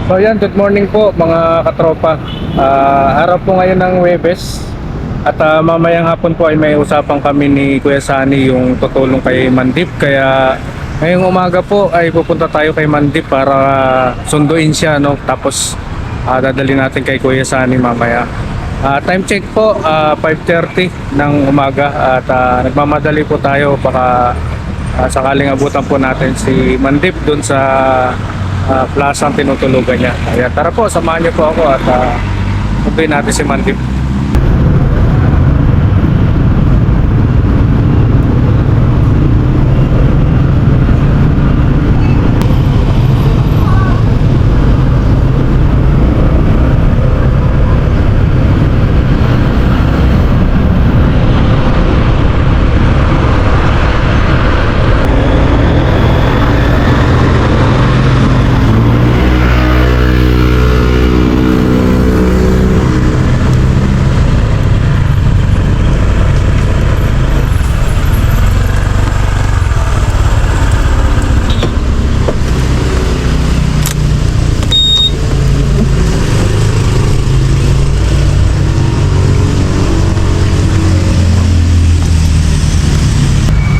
So yan, good morning po mga katropa. Araw po ngayon ng Huwebes at mamayang hapon po ay may usapan kami ni Kuya Sani yung tutulong kay Mandip. Kaya ngayong umaga po ay pupunta tayo kay Mandip para sunduin siya, no? Tapos dadali natin kay Kuya Sani mamaya. Time check po 5:30 ng umaga at nagmamadali po tayo baka sakaling abutan po natin si Mandip dun sa plaza ang tinutulugan niya. Kaya tara po, samahan niyo po ako at puntuin natin si Mandip.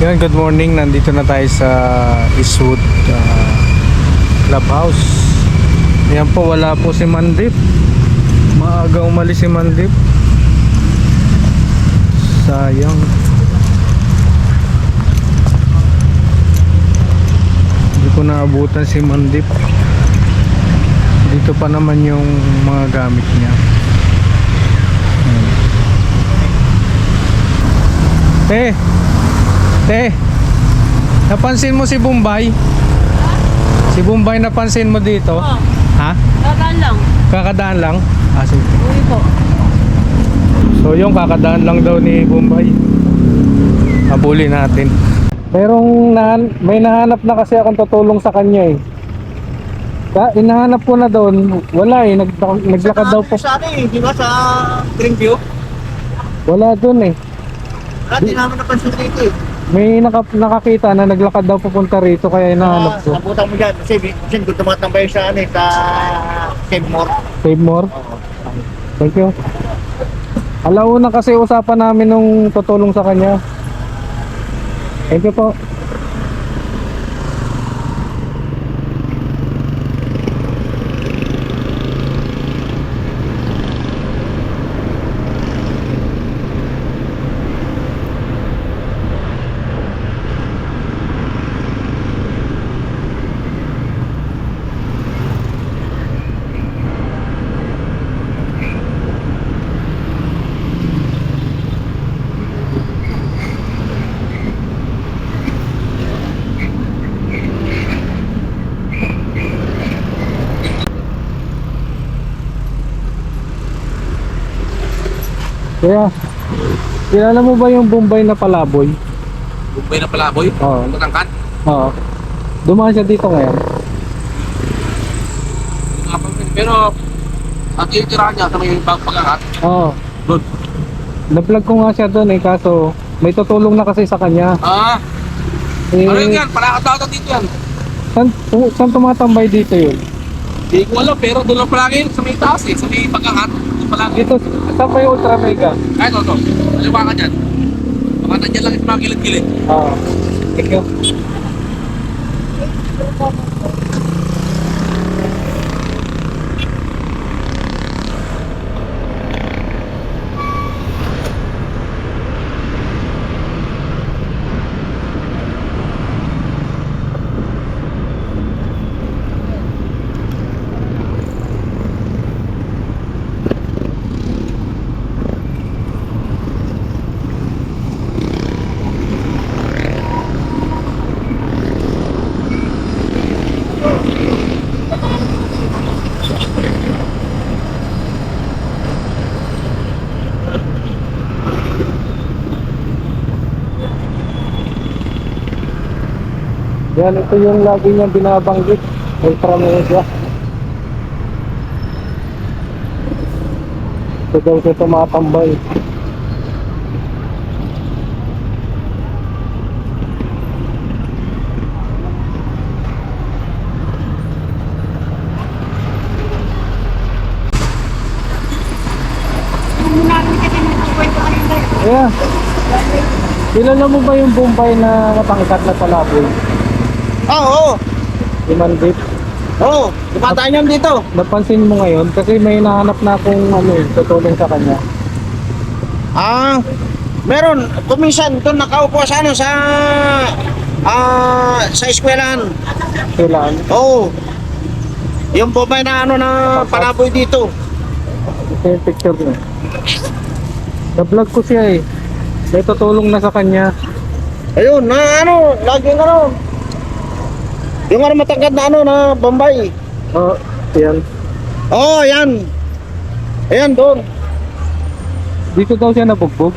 Yan, good morning. Nandito na tayo sa Eastwood Clubhouse. Yan po, wala po si Mandip. Maaga umalis si Mandip. Sayang. Hindi ko naabutan si Mandip. Dito pa naman yung mga gamit niya. Te, napansin mo si Bombay? Si Bombay napansin mo dito? Oo. Ha? Kakaan lang. Kakadaan lang? Sige. Uwi po. So yung kakadaan lang daw ni Bombay. Habulin natin. May nahanap na kasi akong tutulong sa kanya eh. Inahanap ko na doon, wala eh, naglakad daw po. Sa atin, di ba sa Greenview? Wala doon eh. Di namin napansin dito eh. May nakakita na naglakad daw papunta rito kaya hinahanap ko. Nabutan mo dyan. Kasi minsan doon tumatambay sa ano eh, sa Save More. Save more? Oo. Thank you. Alauna kasi usapan namin nung tutulong sa kanya. Thank you po. Kaya, kilala mo ba yung Bombay na palaboy? Bombay na palaboy? Oo. Matangkat? Oo. Dumaan siya dito ngayon. Pero, ang titirahan niya sa may pag-angat, Oo. doon. Na-vlog ko nga siya doon eh, kaso may tutulong na kasi sa kanya. Ano yun yan? Palakad-lakad dito yan. Saan tumatambay dito yun? Hindi ko alam, pero doon lang palagi sa may taas eh, sa may pag-angat. Doon palagi. Dito, saan pa yung Ultra Mega? Ay, ito. Aliwa ka dyan. Baka nandyan lang yung mga gilid-gilid. Oo. Thank you. Yan, ito yung lagi niyang binabanggit. Ultra Mega. Ito daw siya tumatambay. Kuya, kilala mo ba yung Bombay na matangkat na palaboy? Oo, Si Mandip? oo. Dumataan yan dito. Napansin mo ngayon kasi may nahanap na akong tutulong sa kanya. Ah, meron. Kuminsan doon nakaupo sa ano, sa eskwelahan. Kailan? Oo. Yung Bombay na ano na palaboy dito. Ito yung picture niya. Na-vlog ko siya eh. May tutulong na sa kanya. Ayun, na ano, laging ano. Yung ano matangkad na ano na Bombay. Oh, yan. Oo, yan. Ayan doon. Dito daw siya nabugbog.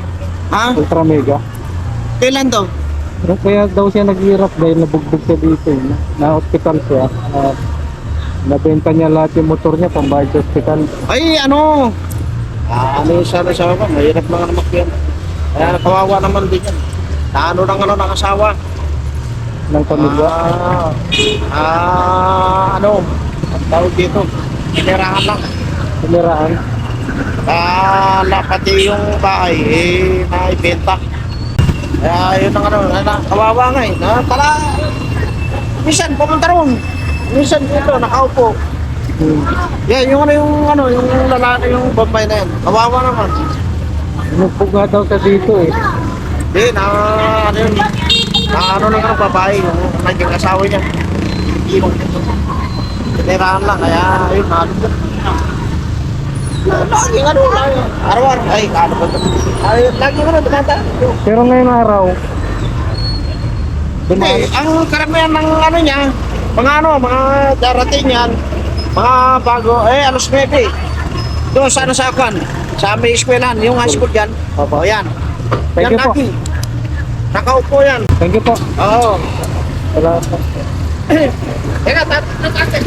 Ha? Ultra mega. Kailan daw? Kaya daw siya naghihirap dahil nabugbog siya dito. Na-hospital siya. Nabenta niya lahat yung motor niya pambayad sa hospital. Ay, ano? Ano yung sana sa akin? Mahirap lang ang makyan. Kaya kawawa naman din yan. Ano lang ano ng asawa. Ng pamilya. Ano? Ang tawag dito. Kinirahan lang. Pumiraan. Pati yung bahay, naibenta. Kaya yun ang ano, kawawa nga eh. Tala, minsan pumunta ron. Minsan dito, nakaupo. Yeah, yung lalaki, yung Bombay na yan. Kawawa naman. Inugbog nga daw siya dito eh. Hindi, ano yun, ano lang ang babae, yung naging asawa niya. Iwan nito. Tinirahan lang, kaya yun, nalugod. Lagi ano, araw-araw, ay, ano ba ito? Ay, lagi ano, dumata. Pero ngayong araw, Hindi, ang karamihan ng ano niya, mga darating yan, mga bago, alos 9. Doon sa ano sa akin, sa may eskwelahan, yung high school dyan. Opo. O yan. Thank Yan you po. lagi. Nakaupo yan. Thank you po. Oo. Salamat po. Teka, tatin.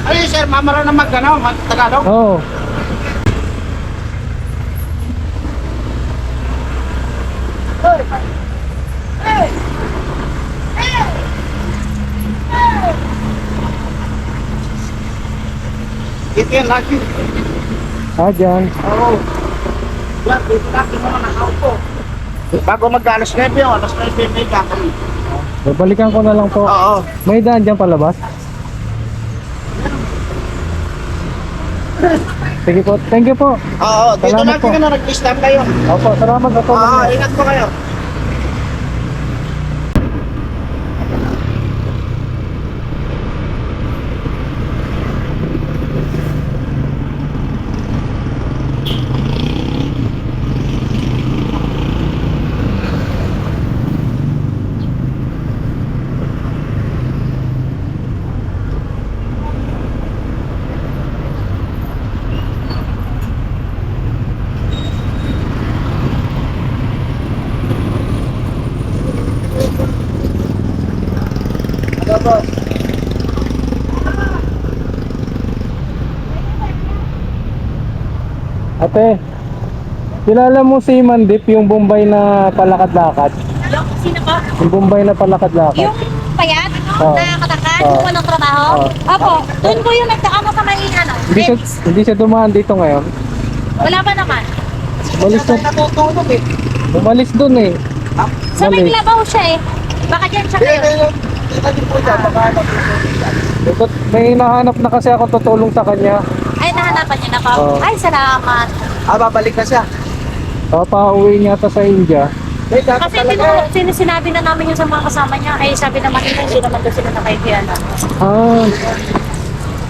Ay, sir, mamara na mag-Tagalog. Oo. Ito yan lagi. Dyan. Oo. Yan, dito lagi mo nakaupo. Bago mag-alas 9 yun, alas 9 may kakali. Babalikan ko na lang po. Oo. May daan dyan palabas? Sige po. Thank you po. Oo, dito Salamat lagi po. ka na nag-stop kayo. Opo, salamat sa tulong Oo, niyo. ingat po kayo. Ano po? Ate, kilala mo si Mandip, yung Bombay na palakad-lakad? Sino po? Yung Bombay na palakad-lakad? Yung payat Oo. na katakan, Oo. yung walang trabaho? Oo. Opo, doon po yung nagkaano sa may ano, Rex. Hindi siya dumaan dito ngayon. Wala ba naman? Umalis na, Natutulog eh. umalis dun eh. Sa may Balik. labaw siya eh. Baka dyan siya kayo. Hindi po dyan, baka ano. May nahanap na kasi ako tutulong sa kanya. Ay, nahanapan niyo na po. Oo. Ay, salamat. Babalik na siya. Papauwi niya ata sa India. May dapat Kasi talaga. sinabi na namin yun sa mga kasama niya. Ay, sabi naman nila, hindi naman doon sila nakaikiyan. Ah,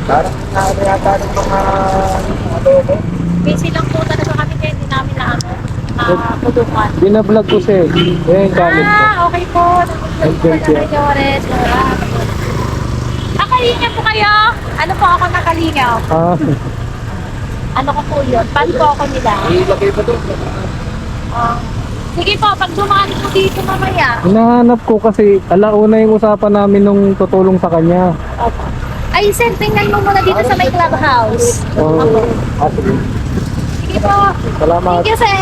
Parang ano yata ng mga adobo. Busy lang po talaga kami kaya hindi namin na tulungan. binablog ko siya eh. Yan yung channel ko. Okay po. Ang ganda. Jores. nahihinga po kayo? Ano po ako nakalingaw? Ah, Ano ko po yun? Pan po ako nila. Ilagay pa doon. Ah, sige po, pag dumaan po dito mamaya. hinahanap ko kasi alauna yung usapan namin nung tutulong sa kanya. Opo. Ay, sir, tingnan mo muna dito sa may clubhouse. Oh, Opo. sige. Sige po. Salamat. Thank you, sir.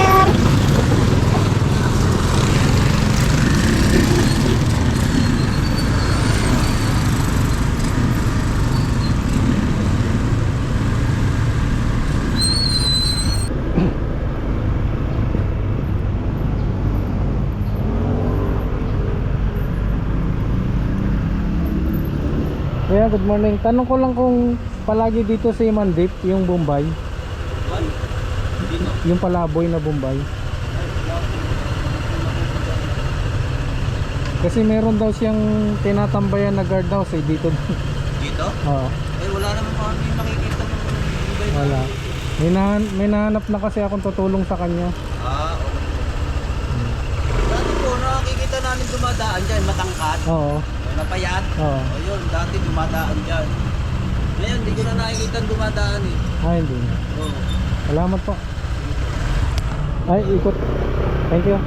Kuya, good morning. Tanong ko lang kung palagi dito si Mandip, yung Bombay. Yung palaboy na Bombay. Kasi meron daw siyang tinatambayan na guard daw dito. Dito? Oo, Eh, wala naman kami nakikita ng ibay. wala. May nahanap na kasi akong tutulong sa kanya. Ah, okay. Dati po, nakikita namin dumadaan dyan, matangkat. Oo, Napayat. oo. O yun, dati dumadaan dyan. Ngayon, hindi ko na nakikita dumadaan eh. Ah, hindi. Oo. Salamat po. Ay, ikot. Thank you.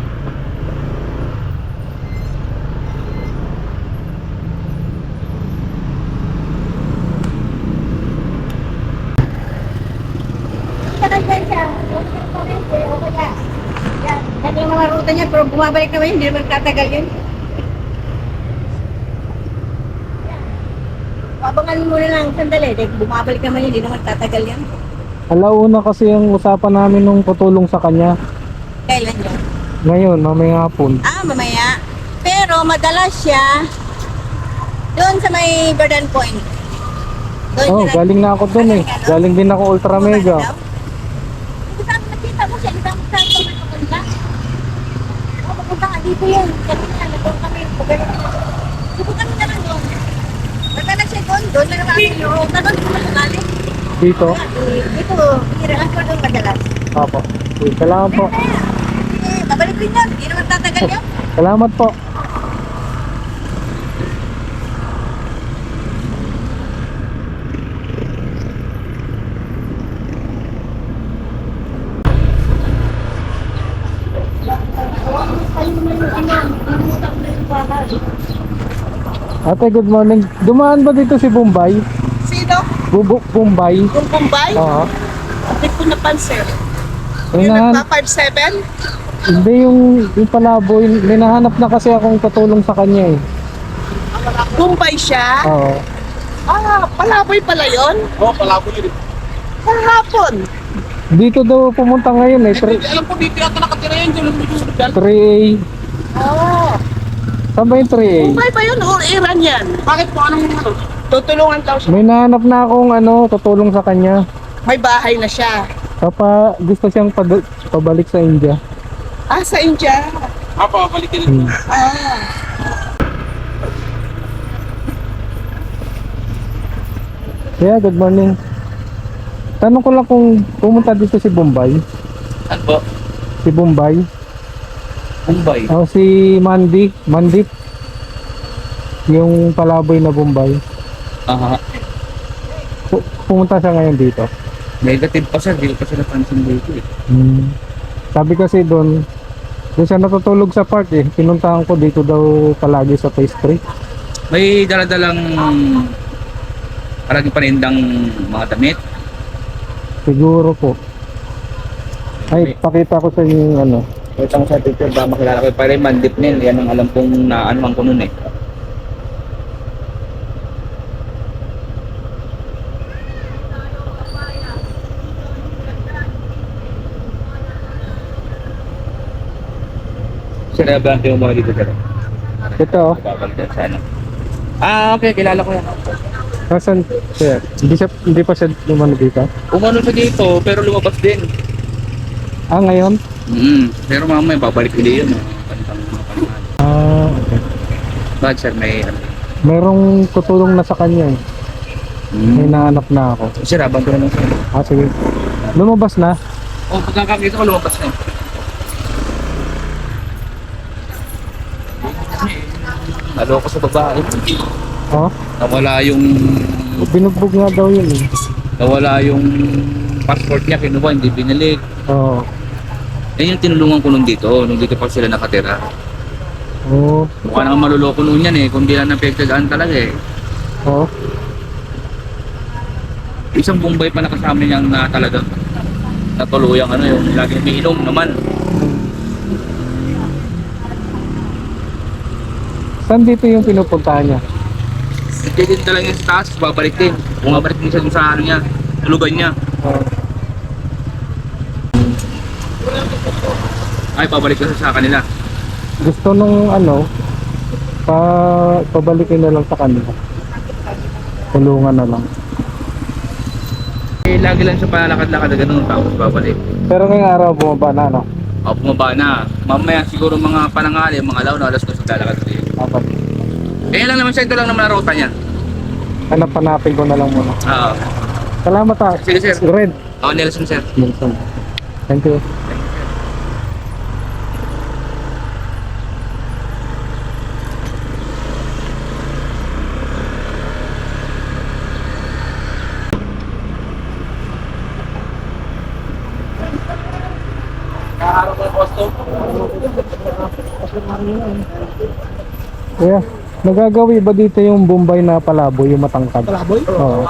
Yan yung mga ruta niya, pero bumabalik naman yun, hindi naman tatagal yun. Abangan mo na lang sandali, dahil bumabalik naman yun, hindi naman tatagal yan. Alauna kasi yung usapan namin nung tutulong sa kanya. Kailan yun? Ngayon, mamaya hapon. Ah, mamaya. Pero madalas siya doon sa may Garden Point. Doon Oh, siya galing na ako dun eh. Galing din ako Ultra Mega. Hindi saan nakita mo siya, isang saan ko nakapunta. Oh, papunta nga dito yun. Kanina, nandun kami. Subukan mo naman doon. Madalas siya doon na naman yung ruta doon, kung magaling. Dito. Dito, hiraan ko doon madalas. Apo. Salamat po. Babalik rin yan, hindi naman tatagal yan. Salamat po. Ate, good morning. Dumaan ba dito si Bombay? Sino? Bombay? Yung Bombay? Oo. Hindi ko napansin. Hinahan, 5'7"? hindi yung palaboy. Hinahanap na kasi akong tutulong sa kanya eh. Bombay siya? Oo. Ah, palaboy pala yun? Oo, palabo yun. Kahapon. Dito daw pumunta ngayon eh. Hindi, alam ko dito yata nakatira yan. Diyan lang dito sa dyan. 3A. Oh. Saan ba yung 3A? Bombay ba yun o Iran yan? Bakit po? Anong ano? Tutulungan daw siya. May nahanap na akong tutulong sa kanya. May bahay na siya. Gusto siyang pabalik sa India. Ah, sa India. Ah, papabalikin rin. Ah. Yeah, good morning. Tanong ko lang kung pumunta dito si Bombay. Ano po? Si Bombay. Bombay. O si Mandip. Yung palaboy na Bombay. Aha. Pumunta siya ngayon dito. Negative pa sir. Hindi ko pa siya napansin dito eh. Sabi kasi doon siya natutulog sa park eh. Pinuntahan ko dito daw palagi sa phase 3. May daladalang parang panindang mga damit. Siguro po. Ay, pakita ko sa inyo yung ano. Ito ko sa picture ba makilala ko. Parang mandip nil. Yan ang alam kong naanuhan ko nun eh. Sinabante mo mga dito sir. Ito oh. Babalik din sa ano. Ah, okay. Kilala ko yan. Nasaan siya? Hindi pa siya lumano dito? Umano siya dito pero lumabas din. Ah, ngayon? Pero mamaya babalik ulit yun. Pantang mga panahon. Ah, okay. Bakit sir may ano? Merong tutulong na sa kanya eh. May nahanap na ako. Sir, abang ko na lang sir. Ah, sige. Lumabas na? Oh, pagkakakita ko lumabas na. Naloko sa babae. Oh? Nawala yung Binugbog nga daw yun eh. passport niya, kinuha, hindi binalik. Oo. Yan yung tinulungan ko nung dito pa sila nakatira. Oo. Mukha nang maluloko noon yan eh, kung di lang napagtagaan talaga eh. Oo. Isang Bombay pa nakasama niyang na talagang natuluyang ano yung lagi umiinom naman. Saan dito yung pinupuntahan niya? Hindi din talaga yung sa taas, babalik din. Bumabalik din siya dun sa ano niya, tulugan niya. Oo. Ay, pabalik na siya sa kanila. Gusto nung ano, pabalikin na lang sa kanila. Tulungan na lang. Eh, lagi lang siya palalakad-lakad na ganun, tapos babalik. Pero ngayong araw bumaba na, no? O, bumaba na. Mamaya siguro mga panangali, mga alaw na alas 2 sa lalakad ulit. Dapat. Kaya lang naman siya, ito lang naman ang ruta niya. Hanap-hanapin ko na lang muna. Oo. Salamat ha. Sige, sir. Red. Nelson, sir. Nelson. Thank you. Yeah. Nagagawi ba dito yung Bombay na palaboy, yung matangkad? Palaboy? Oo.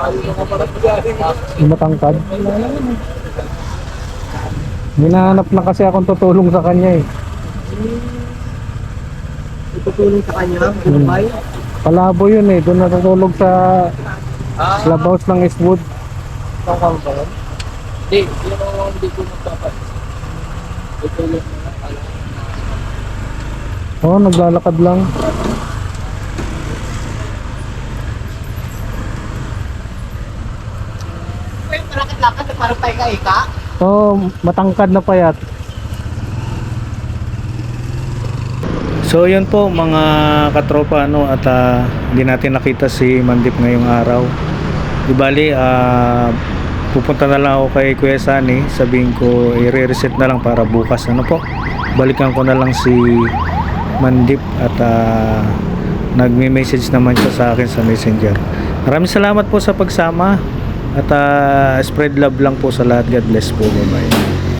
Yung matangkad? Hinahanap na kasi akong tutulong sa kanya eh. Tutulong sa kanya, Bombay. Palaboy yun eh, doon natutulog sa clubhouse ng Eastwood. Hindi, hindi ko magpapat. Tutulong na lang. Oo, naglalakad lang. Malakad-lakad, parang paika-ika. Oo, matangkad na payat. So yun po mga katropa ano at hindi natin nakita si Mandip ngayong araw. Di bali pupunta na lang ako kay Kuya Sunny, sabihin ko i-reset na lang para bukas ano po. Balikan ko na lang si Mandip at nagme-message naman siya sa akin sa Messenger. Maraming salamat po sa pagsama at spread love lang po sa lahat. God bless po. Bye bye.